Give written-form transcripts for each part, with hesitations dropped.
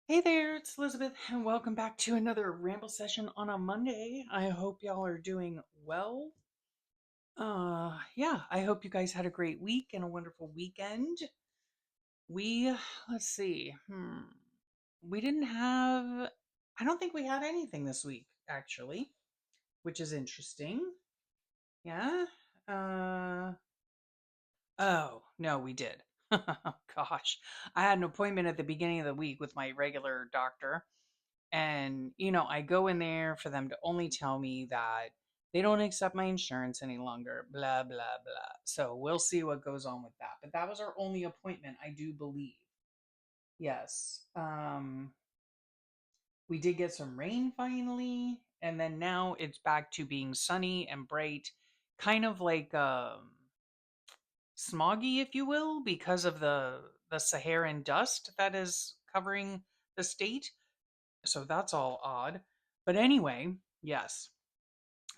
Hey there, it's Elizabeth, and welcome back to another Ramble session on a Monday. I hope y'all are doing well. Yeah, I hope you guys had a great week and a wonderful weekend. We, let's see, we didn't have, I don't think we had anything this week, actually, which is interesting. Yeah. Uh, oh, no, we did. Gosh, I had an appointment at the beginning of the week with my regular doctor. And, I go in there for them to only tell me that they don't accept my insurance any longer, blah, blah, blah. So we'll see what goes on with that. But that was our only appointment, I do believe. Yes. We did get some rain finally. And then now it's back to being sunny and bright, kind of like smoggy, if you will, because of the Saharan dust that is covering the state. So that's all odd. But anyway, yes.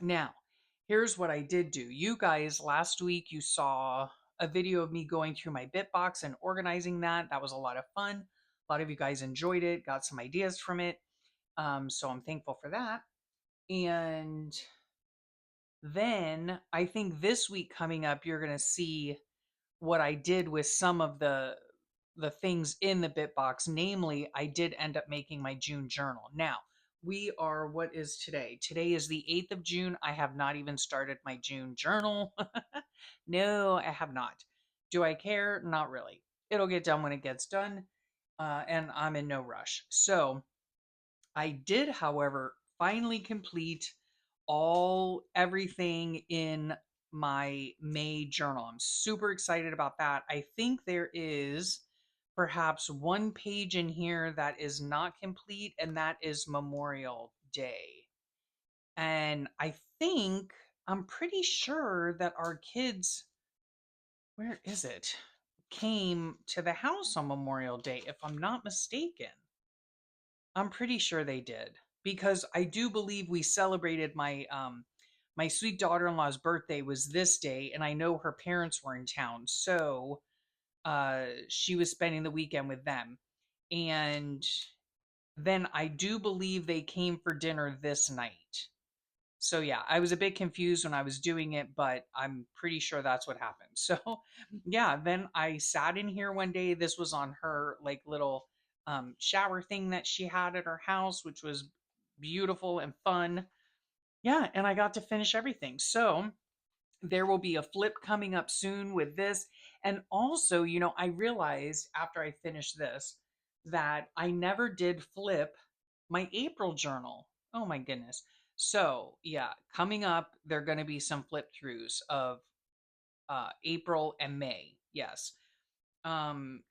Now, here's what I did do. You guys, last week, you saw a video of me going through my Bitbox and organizing that. That was a lot of fun. A lot of you guys enjoyed it, got some ideas from it. So I'm thankful for that. And then I think this week coming up, you're going to see what I did with some of the things in the Bitbox. Namely, I did end up making my June journal. Now, we are what is today? Today is the 8th of June. I have not even started my June journal. No, I have not. Do I care? Not really. It'll get done when it gets done. And I'm in no rush. So, I did, however, finally complete everything in my May journal. I'm super excited about that. I think there is perhaps one page in here that is not complete, and that is Memorial Day. And I'm pretty sure that our kids, where is it? Came to the house on Memorial Day, if I'm not mistaken. I'm pretty sure they did because I do believe we celebrated my sweet daughter-in-law's birthday was this day, and I know her parents were in town. So she was spending the weekend with them. And then I do believe they came for dinner this night. So yeah, I was a bit confused when I was doing it, but I'm pretty sure that's what happened. So yeah, then I sat in here one day. This was on her like little shower thing that she had at her house, which was beautiful and fun. Yeah, and I got to finish everything. So there will be a flip coming up soon with this. And also, I realized after I finished this that I never did flip my April journal. Oh my goodness. So, yeah, coming up, there are going to be some flip throughs of April and May. Yes. And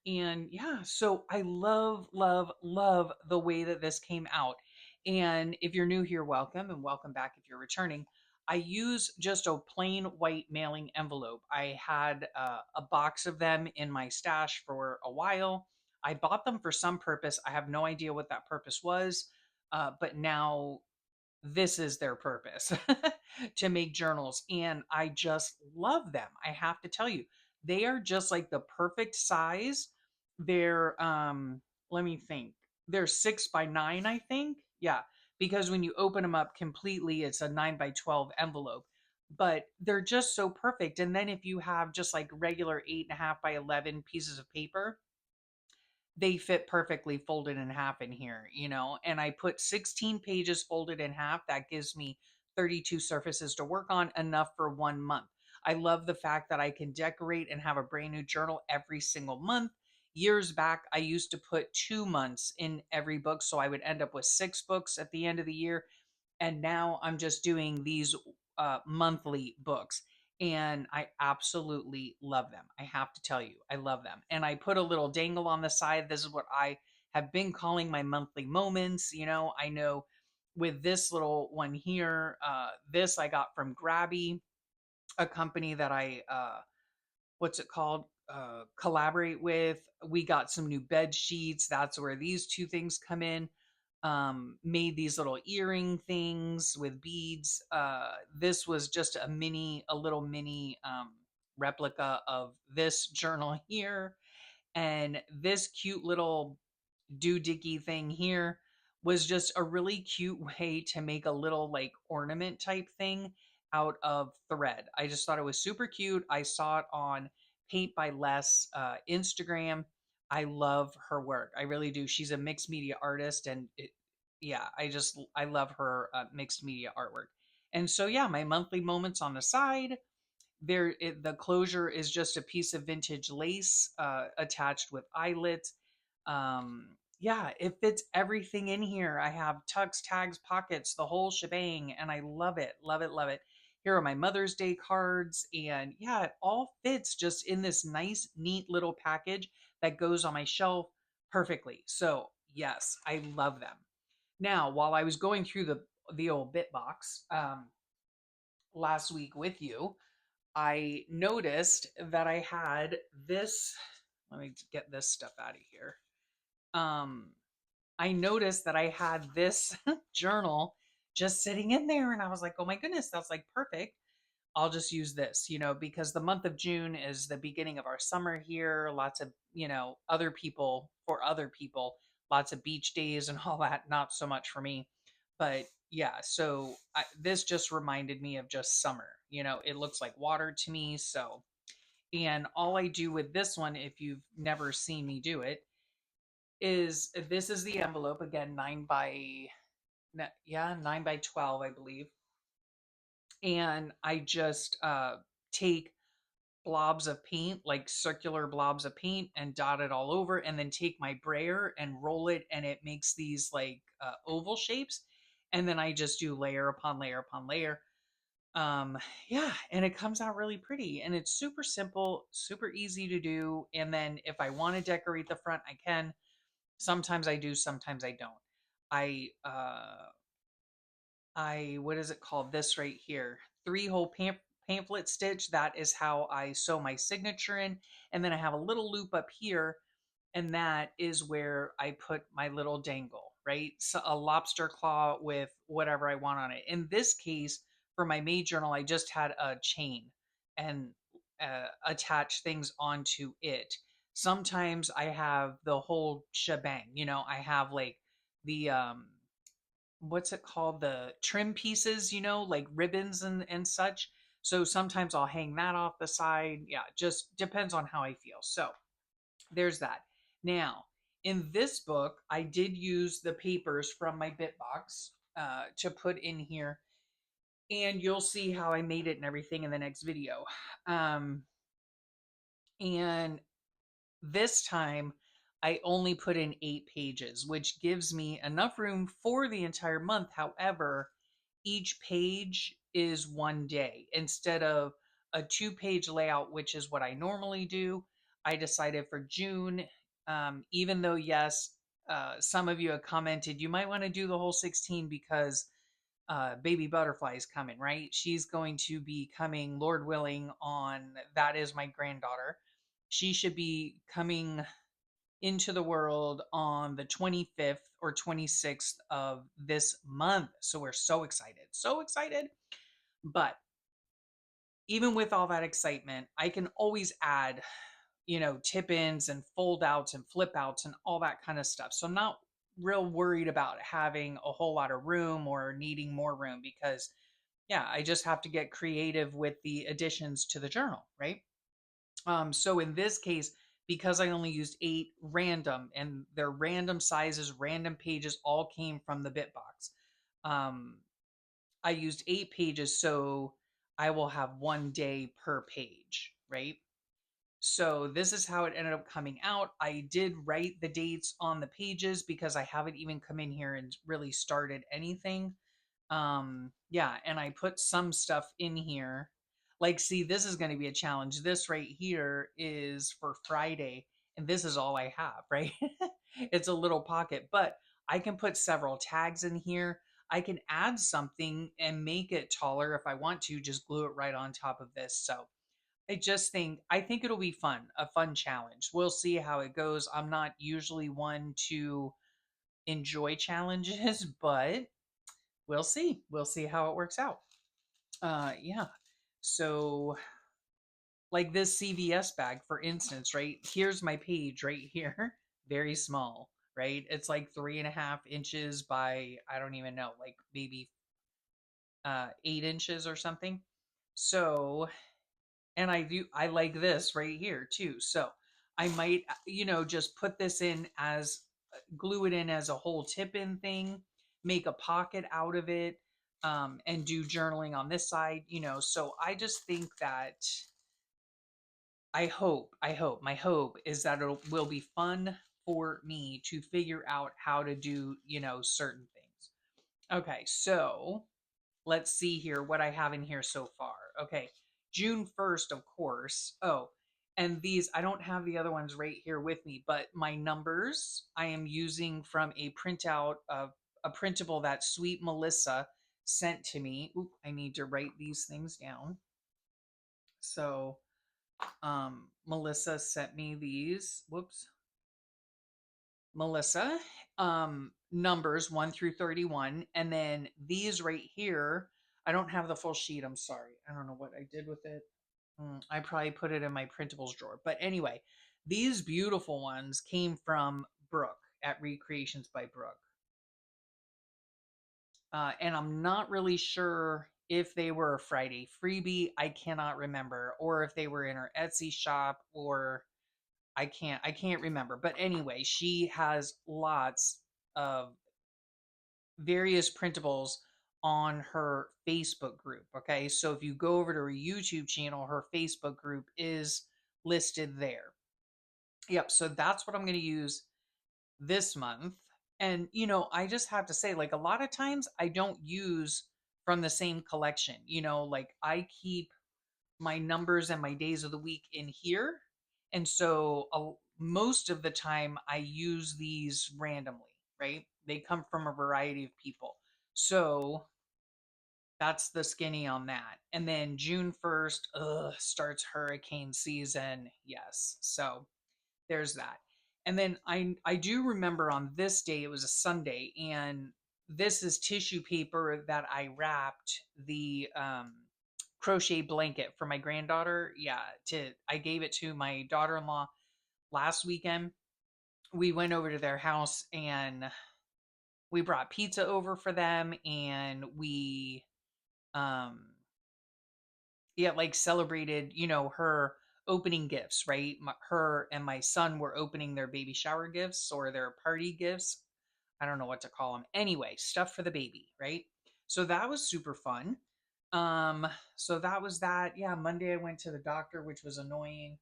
yeah, so I love, love, love the way that this came out. And if you're new here, welcome and welcome back if you're returning. I use just a plain white mailing envelope. I had a box of them in my stash for a while. I bought them for some purpose. I have no idea what that purpose was, but now this is their purpose to make journals. And I just love them. I have to tell you, they are just like the perfect size. They're, let me think, they're 6 by 9, I think. Yeah. Because when you open them up completely, it's a 9 by 12 envelope, but they're just so perfect. And then if you have just like regular 8.5 by 11 pieces of paper, they fit perfectly folded in half in here. And I put 16 pages folded in half. That gives me 32 surfaces to work on, enough for 1 month. I love the fact that I can decorate and have a brand new journal every single month. Years back, I used to put 2 months in every book, so I would end up with 6 books at the end of the year. And now I'm just doing these monthly books, and I absolutely love them. I have to tell you, I love them. And I put a little dangle on the side. This is what I have been calling my monthly moments. I know with this little one here, this I got from Grabby, a company that I what's it called? Collaborate with. We got some new bed sheets. That's where these two things come in. Made these little earring things with beads. This was just a little mini replica of this journal here. And this cute little doohickey thing here was just a really cute way to make a little like ornament type thing out of thread. I just thought it was super cute. I saw it on Paint by Less Instagram. I love her work. I really do. She's a mixed media artist, and yeah, I love her mixed media artwork. And so yeah, my monthly moments on the side the closure is just a piece of vintage lace attached with eyelets. Yeah, it fits everything in here. I have tucks, tags, pockets, the whole shebang, and I love it, love it, love it. Here are my Mother's Day cards, and yeah, it all fits just in this nice, neat little package that goes on my shelf perfectly. So yes, I love them. Now, while I was going through the old bit box last week with you, I noticed that I had this. Let me get this stuff out of here. Um, I noticed that I had this journal just sitting in there, and I was like, "Oh my goodness, that's like perfect." I'll just use this, because the month of June is the beginning of our summer here. Lots of, other people, lots of beach days and all that. Not so much for me. But yeah, so this just reminded me of just summer. It looks like water to me. So, and all I do with this one, if you've never seen me do it, is this is the envelope again, yeah, 9 by 12, I believe. And I just take blobs of paint, like circular blobs of paint, and dot it all over, and then take my brayer and roll it, and it makes these like oval shapes. And then I just do layer upon layer upon layer. Um, yeah, and it comes out really pretty, and it's super simple, super easy to do. And then if I want to decorate the front, I can. Sometimes I do, sometimes I don't. I what is it called? This right here, three-hole pamphlet stitch. That is how I sew my signature in, and then I have a little loop up here, and that is where I put my little dangle, right? So a lobster claw with whatever I want on it. In this case, for my May journal, I just had a chain and attach things onto it. Sometimes I have the whole shebang. I have like the what's it called, the trim pieces, like ribbons and such. So sometimes I'll hang that off the side. Yeah, just depends on how I feel. So there's that. Now, in this book, I did use the papers from my bit box to put in here, and you'll see how I made it and everything in the next video. Um, and this time, I only put in 8 pages, which gives me enough room for the entire month. However, each page is one day instead of a 2 page layout, which is what I normally do. I decided for June, even though, yes, some of you have commented, you might want to do the whole 16 because baby butterfly is coming, right? She's going to be coming, Lord willing, on that is my granddaughter. She should be coming into the world on the 25th or 26th of this month. So we're so excited, so excited. But even with all that excitement, I can always add, tip ins and fold outs and flip outs and all that kind of stuff. So I'm not real worried about having a whole lot of room or needing more room because, yeah, I just have to get creative with the additions to the journal, right? So in this case, because I only used 8 random and they're random sizes, random pages, all came from the Bitbox. Um, I used 8 pages, so I will have one day per page, right? So this is how it ended up coming out. I did write the dates on the pages because I haven't even come in here and really started anything. Yeah, and I put some stuff in here. Like, see, this is going to be a challenge. This right here is for Friday, and this is all I have, right? It's a little pocket, but I can put several tags in here. I can add something and make it taller if I want to, just glue it right on top of this. So I think it'll be fun, a fun challenge. We'll see how it goes. I'm not usually one to enjoy challenges, but we'll see. We'll see how it works out. Yeah. So, like this CVS bag, for instance, right? Here's my page right here, very small. right? It's like 3.5 inches by, I don't even know, like maybe 8 inches or something. So, and I like this right here too. So I might, just put this in as, glue it in as a whole tip in thing, make a pocket out of it, and do journaling on this side, So I just think that my hope is that it will be fun for me to figure out how to do, certain things. Okay, so let's see here what I have in here so far. Okay, June 1st, of course. Oh, and these, I don't have the other ones right here with me, but my numbers I am using from a printout of a printable that Sweet Melissa sent to me. Oop, I need to write these things down. So, Melissa sent me these. Whoops. Melissa, numbers 1 through 31. And then these right here, I don't have the full sheet. I'm sorry. I don't know what I did with it. I probably put it in my printables drawer. But anyway, these beautiful ones came from Brooke at Recreations by Brooke. And I'm not really sure if they were a Friday freebie. I cannot remember. Or if they were in her Etsy shop, or I can't remember. But anyway, she has lots of various printables on her Facebook group. Okay. So if you go over to her YouTube channel, her Facebook group is listed there. Yep. So that's what I'm going to use this month. And, I just have to say, like, a lot of times I don't use from the same collection. Like, I keep my numbers and my days of the week in here. And so most of the time I use these randomly, right? They come from a variety of people. So that's the skinny on that. And then June 1st, starts hurricane season. Yes. So there's that. And then I do remember on this day, it was a Sunday, and this is tissue paper that I wrapped the crochet blanket for my granddaughter. Yeah, I gave it to my daughter-in-law last weekend. We went over to their house and we brought pizza over for them, and we um yeah, like celebrated, her opening gifts, right? Her and my son were opening their baby shower gifts or their party gifts. I don't know what to call them. Anyway, stuff for the baby, right? So that was super fun. So that was that. Yeah, Monday I went to the doctor, which was annoying.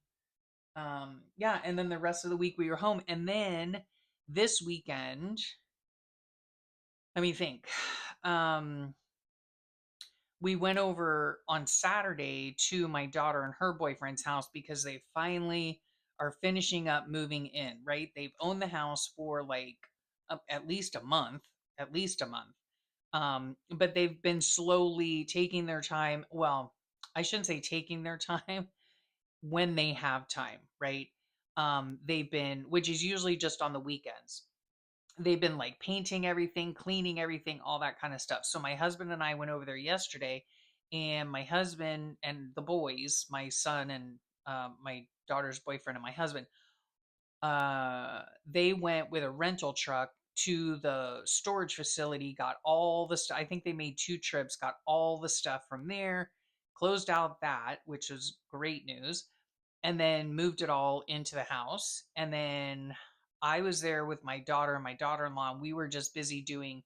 Yeah, and then the rest of the week we were home. And then this weekend, let me think. Um, we went over on Saturday to my daughter and her boyfriend's house because they finally are finishing up moving in, right? They've owned the house for like at least a month, at least a month. But they've been slowly taking their time. Well, I shouldn't say taking their time when they have time, right? They've been, which is usually just on the weekends. They've been like painting everything, cleaning everything, all that kind of stuff. So my husband and I went over there yesterday, and my husband and the boys, my son and my daughter's boyfriend and my husband, they went with a rental truck to the storage facility, got all the stuff. I think they made 2 trips, got all the stuff from there, closed out that, which was great news, and then moved it all into the house. And then I was there with my daughter and my daughter-in-law, and we were just busy doing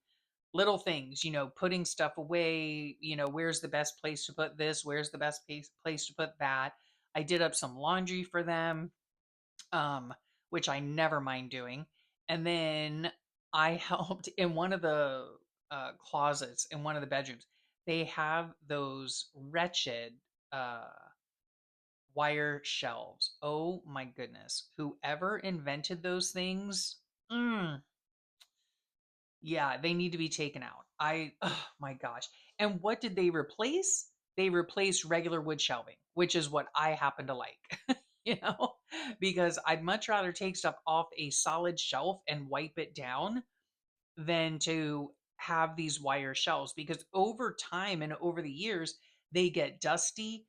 little things, putting stuff away, where's the best place to put this, where's the best place to put that. I did up some laundry for them, um, which I never mind doing. And then I helped in one of the closets in one of the bedrooms. They have those wretched uh, wire shelves. Oh my goodness. Whoever invented those things, mm, yeah, they need to be taken out. Oh my gosh. And what did they replace? They replaced regular wood shelving, which is what I happen to like, you know, because I'd much rather take stuff off a solid shelf and wipe it down than to have these wire shelves, because over time and over the years, they get dusty.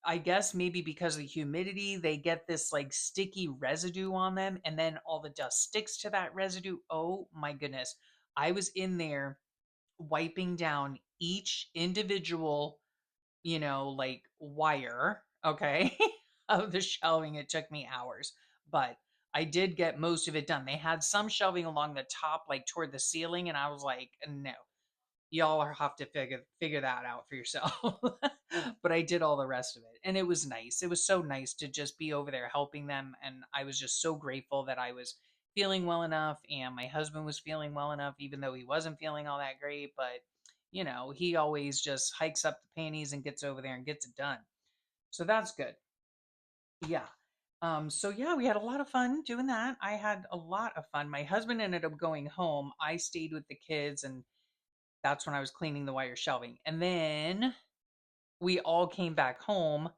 I guess maybe because of the humidity, they get this like sticky residue on them, and then all the dust sticks to that residue. Oh my goodness. I was in there wiping down each individual, like wire, okay, of the shelving. It took me hours, but I did get most of it done. They had some shelving along the top, like toward the ceiling, and I was like, no, y'all are have to figure that out for yourself. But I did all the rest of it, and it was nice. It was so nice to just be over there helping them, and I was just so grateful that I was feeling well enough, and my husband was feeling well enough, even though he wasn't feeling all that great. But he always just hikes up the panties and gets over there and gets it done. So that's good. Yeah. So yeah, we had a lot of fun doing that. I had a lot of fun. My husband ended up going home. I stayed with the kids, and that's when I was cleaning the wire shelving. And then we all came back home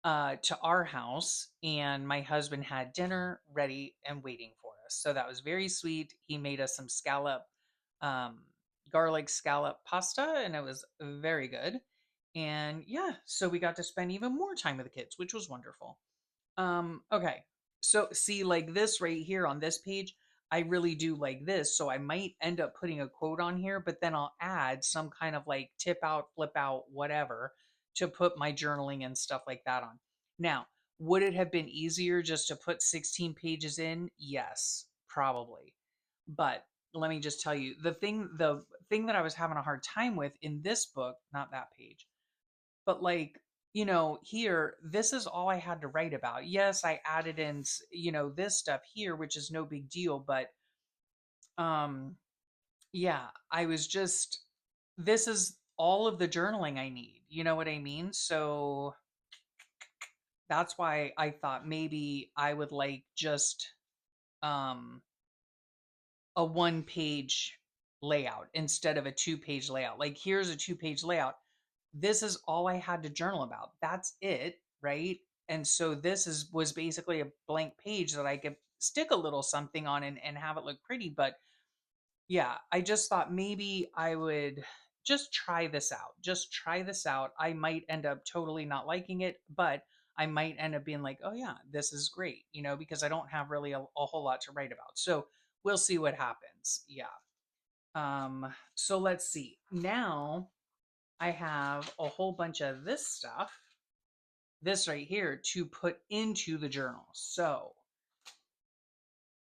to our house, and my husband had dinner ready and waiting for us. So that was very sweet. He made us some um, garlic scallop pasta, and it was very good. And yeah, so we got to spend even more time with the kids, which was wonderful. Okay. So see, like this right here on this page, I really do like this. So I might end up putting a quote on here, but then I'll add some kind of like tip out, flip out, whatever to put my journaling and stuff like that on. Now, would it have been easier just to put 16 pages in? Yes, probably. But let me just tell you, the thing that I was having a hard time with in this book, not that page, but like, here, this is all I had to write about. Yes, I added in, this stuff here, which is no big deal, but um, yeah, I was just, this is all of the journaling I need. You know what I mean? So that's why I thought maybe I would like just um a one page layout instead of a two-page layout. Like here's a two-page layout. This is all I had to journal about. That's it, right? And so this is was basically a blank page that I could stick a little something on and have it look pretty. But yeah, I just thought maybe I would just try this out. Just try this out. I might end up totally not liking it, but I might end up being like, oh yeah, this is great, because I don't have really a whole lot to write about. So we'll see what happens. Yeah. So let's see. Now I have a whole bunch of this stuff, this right here, to put into the journal. So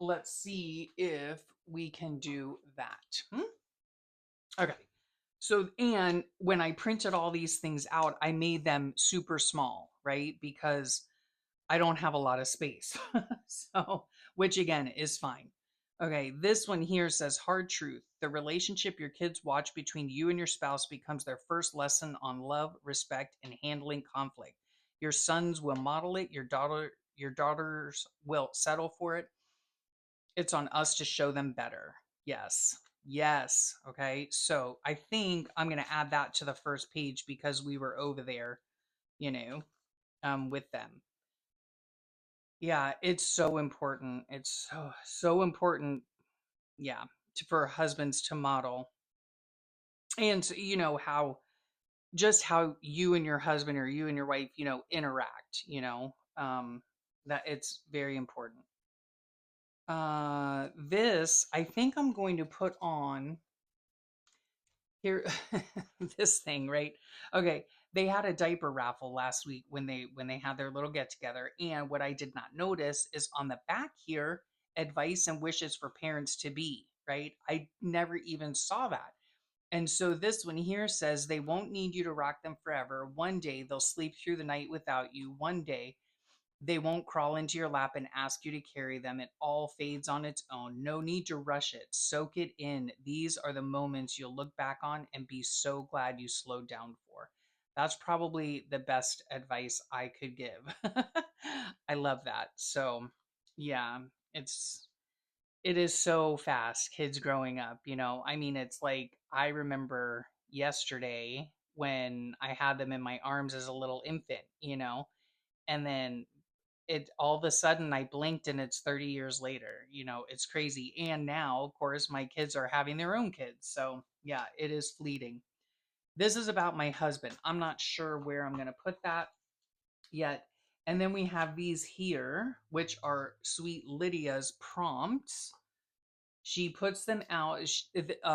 let's see if we can do that. Okay. So, and when I printed all these things out, I made them super small, right? Because I don't have a lot of space. So, which again is fine. Okay, this one here says hard truth. The relationship your kids watch between you and your spouse becomes their first lesson on love, respect, and handling conflict. Your sons will model it, your daughters will settle for it. It's on us to show them better. Yes. Yes. Okay. So I think I'm going to add that to the first page because we were over there, you know, with them. Yeah, it's so important. It's so important. Yeah, for husbands to model, and how just how you and your husband or you and your wife, interact. That it's very important. This I think I'm going to put on here. This thing, right? Okay, they had a diaper raffle last week when they had their little get together, and what I did not notice is on the back here, advice and wishes for parents to be, right? I never even saw that. And so this one here says they won't need you to rock them forever. One day they'll sleep through the night without you. One day they won't crawl into your lap and ask you to carry them. It all fades on its own. No need to rush it. Soak it in. These are the moments you'll look back on and be so glad you slowed down for. That's probably the best advice I could give. I love that. So, yeah, it is so fast, kids growing up, I mean, it's like I remember yesterday when I had them in my arms as a little infant, and then it all of a sudden I blinked and it's 30 years later. It's crazy. And now, of course, my kids are having their own kids. So, yeah, it is fleeting. This is about my husband. I'm not sure where I'm going to put that. yet. And then we have these here, which are sweet Lydia's prompts. She puts them out.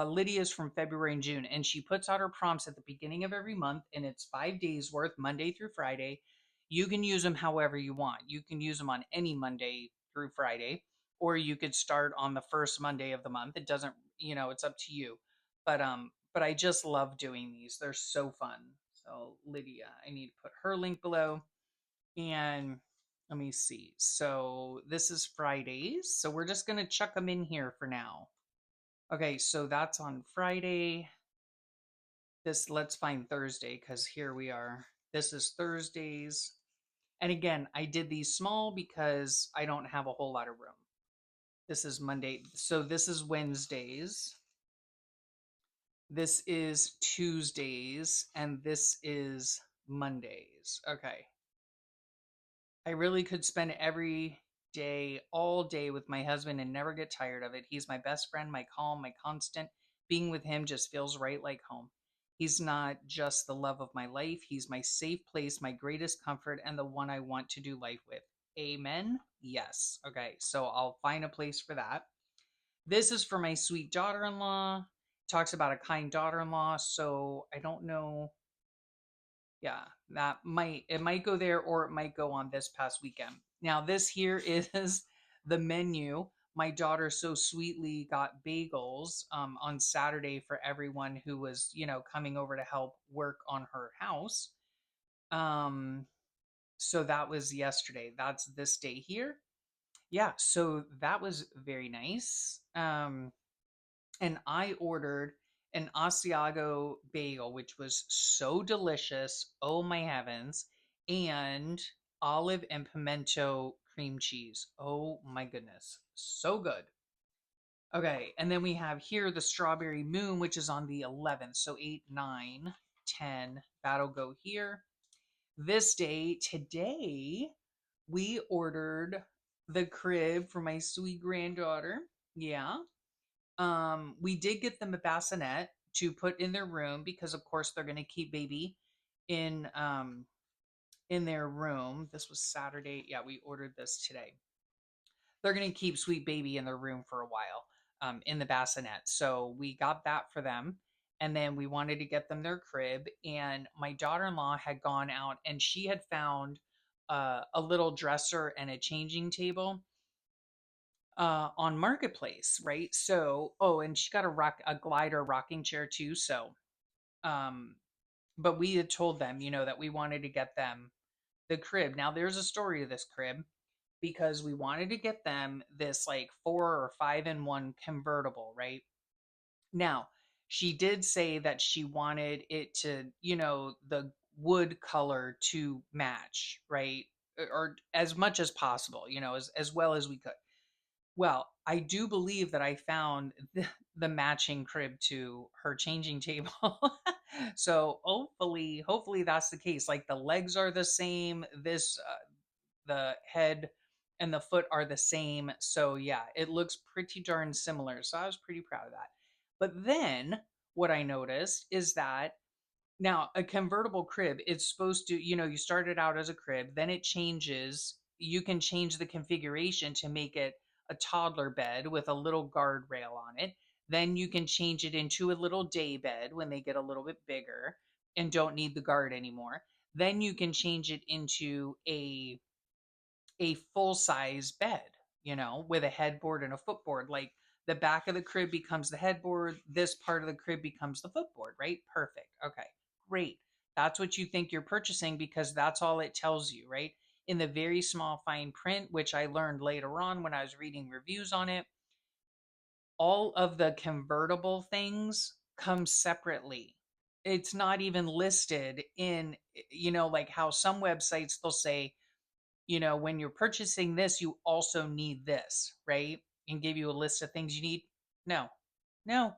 Lydia's from February and June, and she puts out her prompts at the beginning of every month, and it's 5 days worth, Monday through Friday. You can use them however you want. You can use them on any Monday through Friday, or you could start on the first Monday of the month. It doesn't, it's up to you. But I just love doing these. They're so fun. So Lydia, I need to put her link below. And let me see. So this is Fridays. So we're just going to chuck them in here for now. Okay, so that's on Friday. Let's find Thursday because here we are. This is Thursdays. And again, I did these small because I don't have a whole lot of room. This is Monday. So this is Wednesdays. This is Tuesdays. And this is Mondays. Okay. I really could spend every day, all day with my husband and never get tired of it. He's my best friend, my calm, my constant. Being with him just feels right like home. He's not just the love of my life, he's my safe place, my greatest comfort, and the one I want to do life with. Amen? Yes. Okay, so I'll find a place for that. This is for my sweet daughter in law. Talks about a kind daughter in law. So I don't know, yeah, it might go there or it might go on this past weekend. Now this here is the menu. My daughter so sweetly got bagels on Saturday for everyone who was, coming over to help work on her house. Um, so that was yesterday. That's this day here. Yeah, so that was very nice. And I ordered an Asiago bagel, which was so delicious. Oh my heavens. And olive and pimento cream cheese. Oh my goodness. So good. Okay. And then we have here the strawberry moon, which is on the 11th. So 8, 9, 10. That'll go here. This day, today, we ordered the crib for my sweet granddaughter. Yeah. We did get them a bassinet to put in their room because of course they're gonna keep baby in in their room. This was Saturday. Yeah, we ordered this today. They're gonna keep sweet baby in their room for a while, in the bassinet. So we got that for them. And then we wanted to get them their crib. And my daughter-in-law had gone out and she had found a little dresser and a changing table on Marketplace, right? So, oh, and she got a glider rocking chair too. So, um, but we had told them, that we wanted to get them the crib. Now, there's a story to this crib because we wanted to get them this like 4 or 5 in 1 convertible, right? Now, she did say that she wanted it to, the wood color to match, right? Or as much as possible, as well as we could. Well, I do believe that I found the matching crib to her changing table. So hopefully that's the case. Like the legs are the same. The head and the foot are the same. So yeah, it looks pretty darn similar. So I was pretty proud of that. But then what I noticed is that now, a convertible crib, it's supposed to, you start it out as a crib, then it changes. You can change the configuration to make it a toddler bed with a little guardrail on it. Then you can change it into a little day bed when they get a little bit bigger and don't need the guard anymore. Then you can change it into a full size bed, with a headboard and a footboard. Like the back of the crib becomes the headboard, this part of the crib becomes the footboard, right? Perfect. Okay, great. That's what you think you're purchasing because that's all it tells you, right? In the very small fine print, which I learned later on when I was reading reviews on it, all of the convertible things come separately. It's not even listed in, like how some websites they'll say, when you're purchasing this, you also need this, right? And give you a list of things you need. No, no.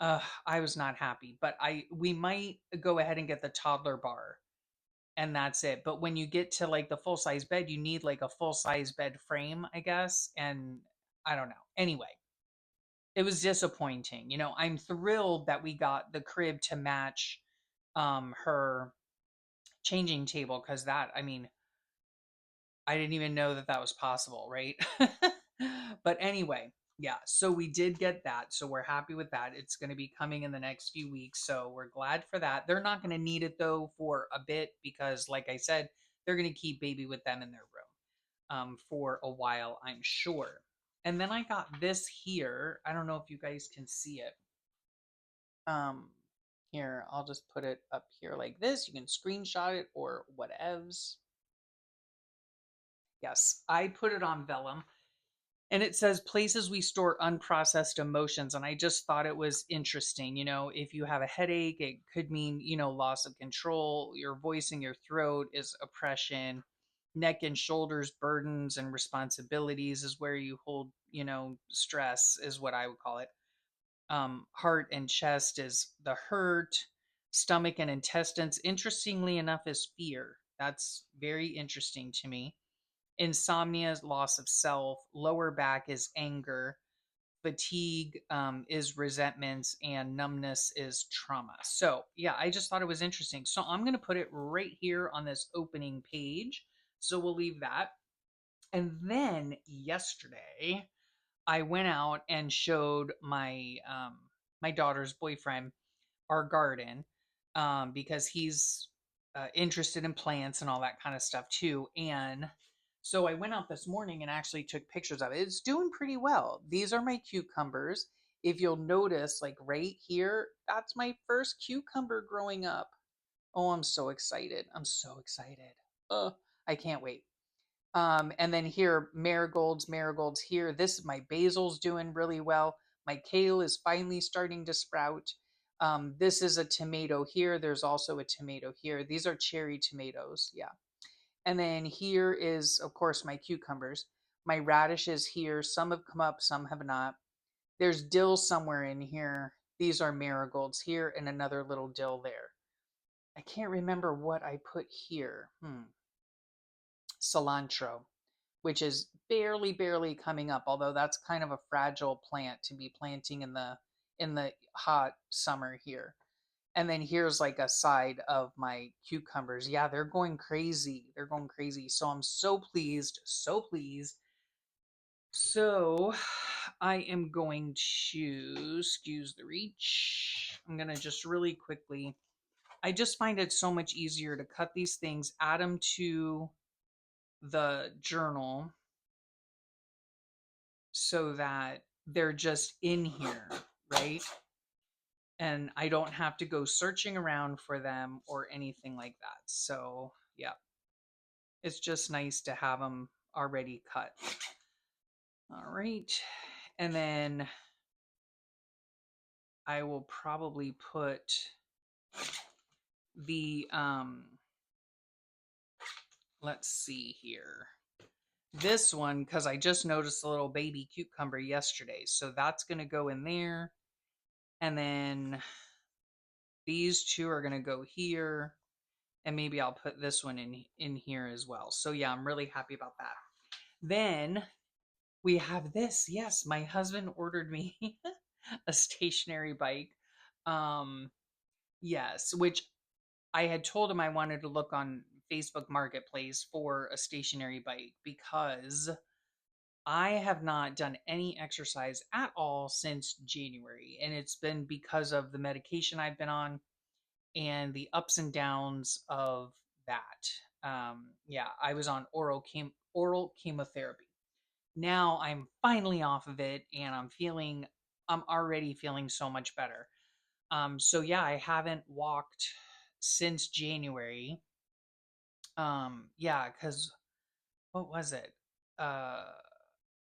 I was not happy, but we might go ahead and get the toddler bar and that's it. But when you get to like the full size bed, you need like a full size bed frame, I guess. And I don't know. Anyway, it was disappointing. I'm thrilled that we got the crib to match her changing table, because that, I mean, I didn't even know that that was possible, right? But anyway, yeah, so we did get that. So we're happy with that. It's going to be coming in the next few weeks. So we're glad for that. They're not going to need it though for a bit because, like I said, they're going to keep baby with them in their room for a while, I'm sure. And then I got this here. I don't know if you guys can see it. Um, Here, I'll just put it up here like this. You can screenshot it or whatevs. Yes, I put it on vellum and it says places we store unprocessed emotions. And I just thought it was interesting. If you have a headache, it could mean, loss of control. Your voice in your throat is oppression. Neck and shoulders, burdens and responsibilities is where you hold, stress, is what I would call it. Heart and chest is the hurt. Stomach and intestines, interestingly enough, is fear. That's very interesting to me. Insomnia is loss of self. Lower back is anger. Fatigue is resentment, and numbness is trauma. So, yeah, I just thought it was interesting. So, I'm going to put it right here on this opening page. So, we'll leave that. And then yesterday, I went out and showed my daughter's boyfriend our garden because he's interested in plants and all that kind of stuff too. And so I went out this morning and actually took pictures of it. It's doing pretty well. These are my cucumbers. If you'll notice, like right here, that's my first cucumber growing up. Oh, I'm so excited. I'm so excited. I can't wait. And then here, marigolds here. This, my basil's doing really well. My kale is finally starting to sprout. This is a tomato here. There's also a tomato here. These are cherry tomatoes. Yeah. And then here is, of course, my cucumbers. My radishes here. Some have come up, some have not. There's dill somewhere in here. These are marigolds here and another little dill there. I can't remember what I put here. Cilantro, which is barely coming up, although that's kind of a fragile plant to be planting in the hot summer here. And then here's like a side of my cucumbers. Yeah, they're going crazy. They're going crazy. So I'm so pleased, so pleased. So I am going to excuse the reach. I'm going to just really quickly. I just find it so much easier to cut these things, add them to the journal so that they're just in here, right? And I don't have to go searching around for them or anything like that. So, yeah, it's just nice to have them already cut. All right. And then I will probably put the, let's see here. This one, because I just noticed a little baby cucumber yesterday. So that's going to go in there. And then these two are going to go here. And maybe I'll put this one in here as well. So yeah, I'm really happy about that. Then we have this. Yes, my husband ordered me a stationary bike. Um yes, which I had told him I wanted to look on Facebook Marketplace for a stationary bike because I have not done any exercise at all since January, and it's been because of the medication I've been on and the ups and downs of that. Yeah, I was on oral chemotherapy. Now I'm finally off of it, and I'm already feeling so much better. So yeah, I haven't walked since January. Yeah, because what was it? Uh,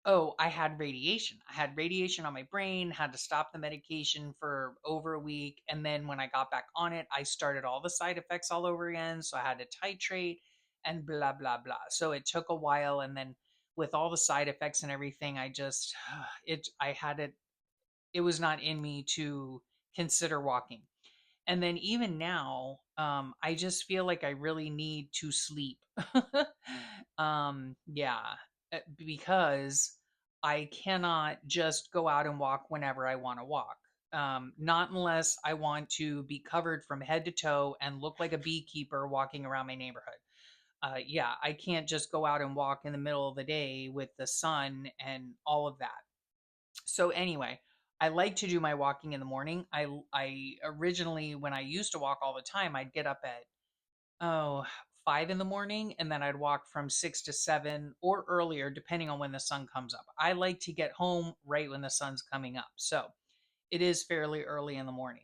Oh, I had radiation. I had radiation on my brain, had to stop the medication for over a week. And then when I got back on it, I started all the side effects all over again. So I had to titrate and blah, blah, blah. So it took a while. And then with all the side effects and everything, I had it, it was not in me to consider walking. And then even now, I just feel like I really need to sleep. Yeah, because I cannot just go out and walk whenever I want to walk. Not unless I want to be covered from head to toe and look like a beekeeper walking around my neighborhood. Yeah, I can't just go out and walk in the middle of the day with the sun and all of that. So anyway, I like to do my walking in the morning. I originally, when I used to walk all the time, I'd get up at, oh, 5 in the morning, and then I'd walk from 6 to 7 or earlier depending on when the sun comes up. I like to get home right when the sun's coming up. So it is fairly early in the morning.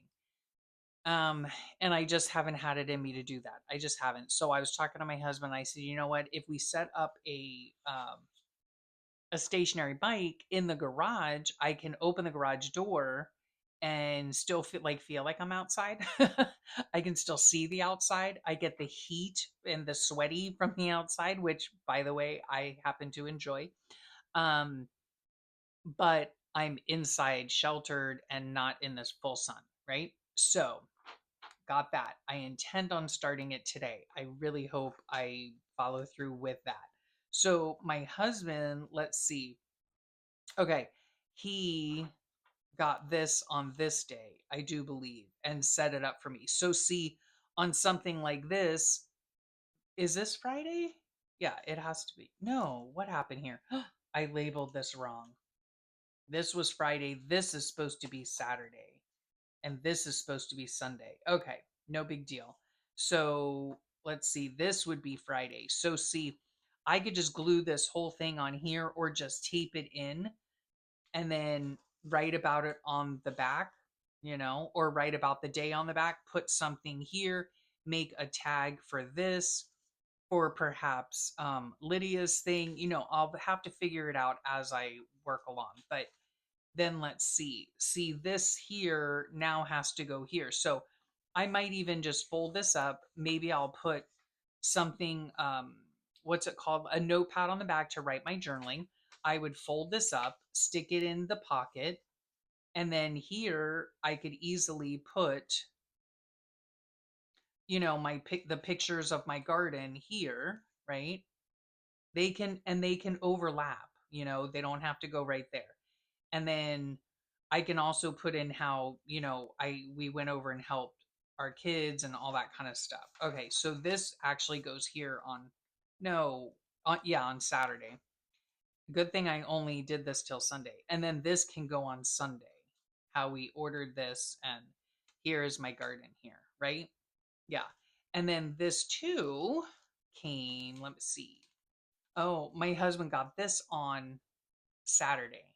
Um, and I just haven't had it in me to do that. I just haven't. So I was talking to my husband. I said, you know what? If we set up a stationary bike in the garage, I can open the garage door and still feel like I'm outside. I can still see the outside. I get the heat and the sweaty from the outside, which by the way, I happen to enjoy. Um, but I'm inside sheltered and not in this full sun, right? So, got that. I intend on starting it today. I really hope I follow through with that. So, my husband, let's see. Okay, he got this on this day, I do believe, and set it up for me. So, see, on something like this, is this Friday? Yeah, it has to be. No, what happened here? I labeled this wrong. This was Friday. This is supposed to be Saturday. And this is supposed to be Sunday. Okay, no big deal. So let's see, this would be Friday. So see, I could just glue this whole thing on here or just tape it in and then write about it on the back, or write about the day on the back, put something here, make a tag for this, for perhaps Lydia's thing. I'll have to figure it out as I work along. But then let's see. See, this here now has to go here. So I might even just fold this up. Maybe I'll put something, what's it called? A notepad on the back to write my journaling. I would fold this up, stick it in the pocket, and then here I could easily put, the pictures of my garden here, right? They can overlap, they don't have to go right there. And then I can also put in how, we went over and helped our kids and all that kind of stuff. Okay, so this actually goes here on, no, yeah, on Saturday. Good thing I only did this till Sunday. And then this can go on Sunday. How we ordered this, and here is my garden here, right? Yeah. And then this too came, let me see. Oh, my husband got this on Saturday.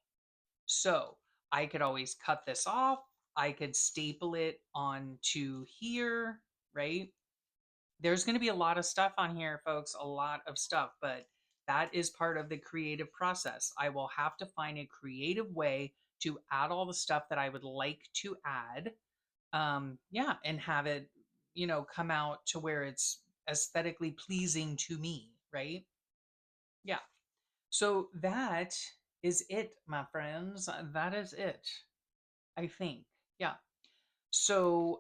So I could always cut this off. I could staple it onto here, right? There's going to be a lot of stuff on here, folks, a lot of stuff, but that is part of the creative process. I will have to find a creative way to add all the stuff that I would like to add. Yeah, and have it, come out to where it's aesthetically pleasing to me, right? Yeah. So that is it, my friends. That is it. I think. Yeah. So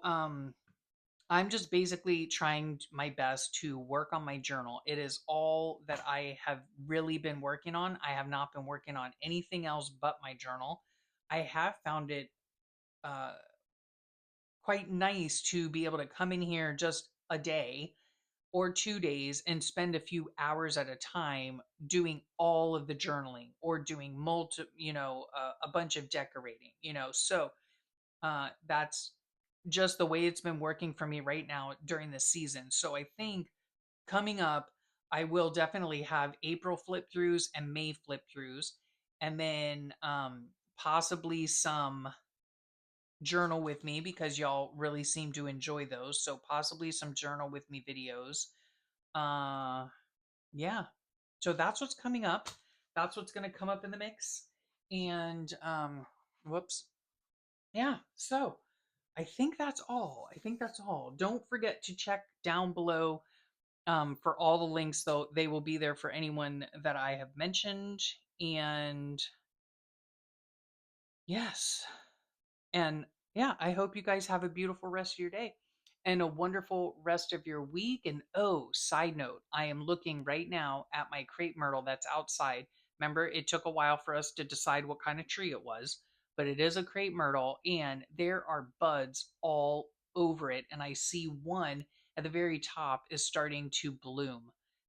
I'm just basically trying my best to work on my journal. It is all that I have really been working on. I have not been working on anything else but my journal. I have found it uh, quite nice to be able to come in here just a day or 2 days and spend a few hours at a time doing all of the journaling or doing a bunch of decorating. So that's just the way it's been working for me right now during the season. So I think coming up, I will definitely have April flip throughs and May flip throughs, and then possibly some journal with me because y'all really seem to enjoy those. So possibly some journal with me videos. Uh, yeah. So that's what's coming up. That's what's going to come up in the mix. And whoops. Yeah. So I think that's all. I think that's all. Don't forget to check down below for all the links, though. They will be there for anyone that I have mentioned. And yes. And yeah, I hope you guys have a beautiful rest of your day and a wonderful rest of your week. And oh, side note, I am looking right now at my crepe myrtle that's outside. Remember, it took a while for us to decide what kind of tree it was, but it is a crepe myrtle and there are buds all over it. And I see one at the very top is starting to bloom.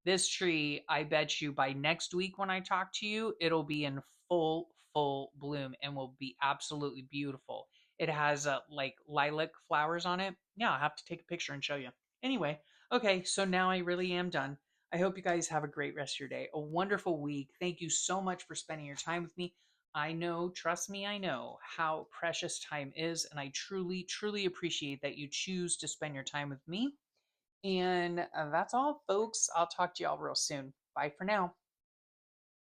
This tree, I bet you by next week when I talk to you, it'll be in full bloom and will be absolutely beautiful. It has like lilac flowers on it. Yeah, I'll have to take a picture and show you. Anyway, okay, so now I really am done. I hope you guys have a great rest of your day, a wonderful week. Thank you so much for spending your time with me. I know, trust me, I know how precious time is, and I truly appreciate that you choose to spend your time with me. And that's all, folks. I'll talk to y'all real soon. Bye for now.